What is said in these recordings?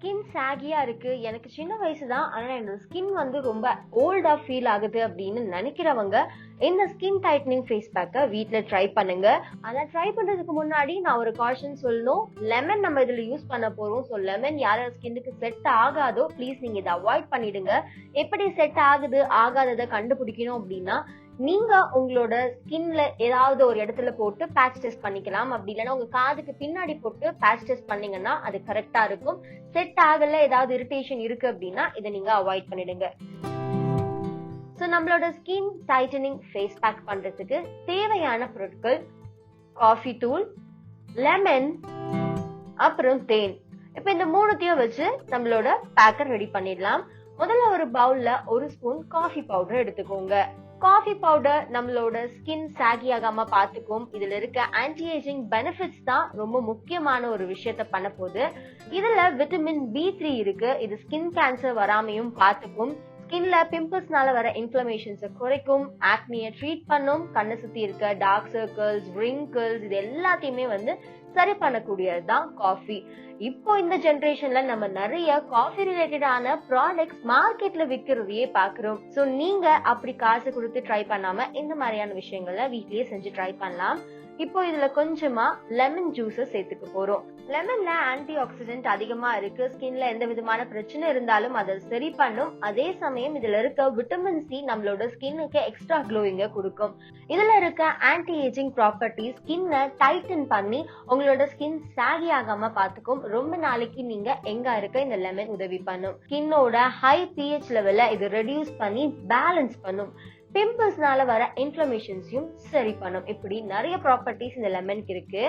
Skin சாகியா இருக்கு, எனக்கு சின்ன வயசு தான், ஆனா என்னோட ஸ்கின் வந்து ரொம்ப ஓல்டா ஃபீல் ஆகுது அப்படின்னு நினைக்கிறவங்க இந்த ஸ்கின் டைட்டனிங் ஃபேஸ் பேக்கை வீட்டில் ட்ரை பண்ணுங்க. ஆனா ட்ரை பண்றதுக்கு முன்னாடி நான் ஒரு காஷன் சொல்லணும். லெமன் நம்ம இதுல யூஸ் பண்ண போறோம். ஸோ லெமன் யாரோட ஸ்கின்னுக்கு செட் ஆகாதோ ப்ளீஸ் நீங்க இதை அவாய்ட் பண்ணிடுங்க. எப்படி செட் ஆகுது ஆகாததை கண்டுபிடிக்கணும் அப்படின்னா, நீங்க உங்களோட ஸ்கின்ல ஏதாவது ஒரு இடத்துல போட்டு பேட்ச் டெஸ்ட் பண்ணிக்கலாம். அப்படி இல்லைன்னா உங்க காதுக்கு பின்னாடி போட்டு பேட்ச் டெஸ்ட் பண்ணீங்கன்னா அது கரெக்டா இருக்கும். செட் ஆகல, ஏதாவது இரிட்டேஷன் இருக்கு அப்படின்னா இதை நீங்க அவாய்ட் பண்ணிடுங்க. ஸோ நம்மளோட ஸ்கின் டைட்டனிங் ஃபேஸ் பேக் பண்றதுக்கு தேவையான பொருட்கள் காஃபி தூள், லெமன், அப்புறம் தேன். இப்ப இந்த மூணுத்தையும் வச்சு நம்மளோட பேக்கர் ரெடி பண்ணிடலாம். முதல்ல ஒரு பவுல்ல 1 ஸ்பூன் காஃபி பவுடர் எடுத்துக்கோங்க. காஃபி பவுடர் நம்மளோட ஸ்கின் சாகி ஆகாம பாத்துக்கும். இதுல இருக்க ஆன்டி ஏஜிங் பெனிஃபிட்ஸ் தான் ரொம்ப முக்கியமான ஒரு விஷயத்த பண்ண போகுது. இதுல விட்டமின் B3 இருக்கு. இது ஸ்கின் கேன்சர் வராமையும் பாத்துக்கும். ஸ்கின்ல பிம்பிள்ஸ்னால வர இன்ஃப்ளமேஷன்ஸை குறைக்கும், ஆக்னியை ட்ரீட் பண்ணும், கண்ணை சுத்தி இருக்க டார்க் சர்க்கிள்ஸ், ரிங்கிள்ஸ் இது எல்லாத்தையுமே வந்து சரி பண்ணக்கூடியதுதான் காஃபி. இப்போ இந்த ஜெனரேஷன்ல நம்ம நிறைய காஃபி ரிலேட்டடான ப்ராடக்ட்ஸ் மார்க்கெட்ல விற்கிறதையே பாக்குறோம். சோ நீங்க அப்படி காசு கொடுத்து ட்ரை பண்ணாம இந்த மாதிரியான விஷயங்களை வீட்லயே செஞ்சு ட்ரை பண்ணலாம். இப்போ இதுல கொஞ்சமா லெமன் ஜூஸ் சேர்த்துக்க போறோம். லெமன்ல ஆன்டி ஆக்சிடென்ட் அதிகமா இருக்கு. ஸ்கின்ல எந்த விதமான பிரச்சனை இருந்தாலும் அதை சரி பண்ணும். அதே சமயம் இதுல இருக்க விட்டமின் சி நம்மளோட ஸ்கின்னுக்கு எக்ஸ்ட்ரா க்ளோயிங்க கொடுக்கும். இதுல இருக்க ஆன்டி ஏஜிங் ப்ராப்பர்ட்டி ஸ்கின்னை டைட்டன் பண்ணி உங்களோட ஸ்கின் சாகி ஆகாம பாத்துக்கும். ரொம்ப நாளைக்கு நீங்க எங்க இருக்க இந்த லெமன் உதவி பண்ணும். ஸ்கின்னோட ஹை pH லெவல இது ரெடியூஸ் பண்ணி பேலன்ஸ் பண்ணும். பிம்பிள்ஸ்னால வர இன்ஃப்ளமேஷன்ஸையும் சரி பண்ணும். இப்படி நிறைய ப்ராப்பர்ட்டிஸ் இந்த லெமனுக்கு இருக்கு.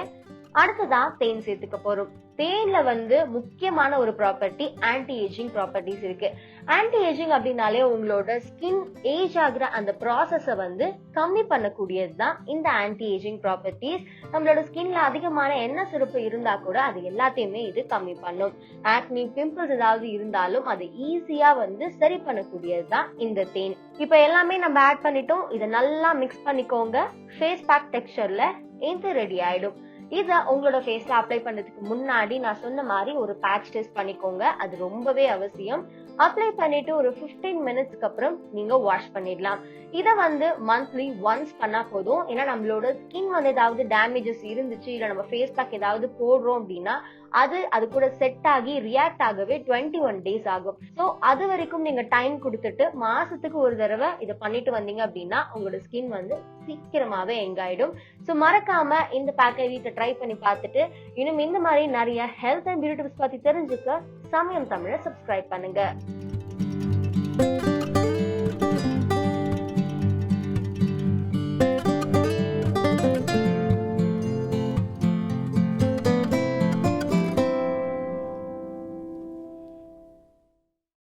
அடுத்ததா தேன் சேர்த்துக்க போறோம். தேன்ல வந்து முக்கியமான ஒரு ப்ராப்பர்ட்டி ஆன்டி ஏஜிங் ப்ராப்பர்ட்டிஸ் இருக்கு. ஆன்டி ஏஜிங் அப்படின்னாலே உங்களோட ஸ்கின் ஏஜ் ஆகுற அந்த ப்ராசஸ வந்து கம்மி பண்ணக்கூடியதுதான் இந்த ஆன்டி ஏஜிங் ப்ராப்பர்ட்டிஸ். நம்மளோட ஸ்கின்ல அதிகமான எண்ணெய் சுரப்பு இருந்தா கூட அது எல்லாத்தையுமே இது கம்மி பண்ணும். ஆக்னி, பிம்பிள்ஸ் ஏதாவது இருந்தாலும் அதை ஈஸியா வந்து சரி பண்ணக்கூடியதுதான் இந்த தேன். இப்ப எல்லாமே நம்ம ஆட் பண்ணிட்டோம். இதை நல்லா மிக்ஸ் பண்ணிக்கோங்க. ஃபேஸ் பேக் டெக்ஸ்சர்ல இது ரெடி ஆயிடும். இத உங்களோட ஃபேஸ்ல அப்ளை பண்றதுக்கு முன்னாடி நான் சொன்ன மாதிரி ஒரு பேட்ச் டெஸ்ட் பண்ணிக்கோங்க. அது ரொம்பவே அவசியம். அப்ளை பண்ணிட்டு ஒரு 15 மினிட்ஸ்க்கு அப்புறம் நீங்க வாஷ் பண்ணிடலாம். இத வந்து மந்த்லி ஒன்ஸ் பண்ணா போதும். ஏன்னா நம்மளோட ஸ்கின் வந்து ஏதாவது டேமேஜஸ் இருந்துச்சு, இல்ல நம்ம ஃபேஸ் பேக் ஏதாவது போடுறோம் அப்படின்னா அது கூட செட் ஆகி ரியாக்ட் ஆகவே 21 டேஸ் ஆகும். சோ அது வரைக்கும் நீங்க டைம் கொடுத்துட்டு மாசத்துக்கு ஒரு தடவை இதை பண்ணிட்டு வந்தீங்க அப்படின்னா உங்களோட ஸ்கின் வந்து சீக்கிரமாவே எங்காயிடும். சோ மறக்காம இந்த பேக்கை வீட்டை ட்ரை பண்ணி பார்த்துட்டு இன்னும் இந்த மாதிரி நிறைய ஹெல்த் அண்ட் பியூட்டி டிப்ஸ் பத்தி தெரிஞ்சுக்க சமயம் தமிழை சப்ஸ்கிரைப் பண்ணுங்க.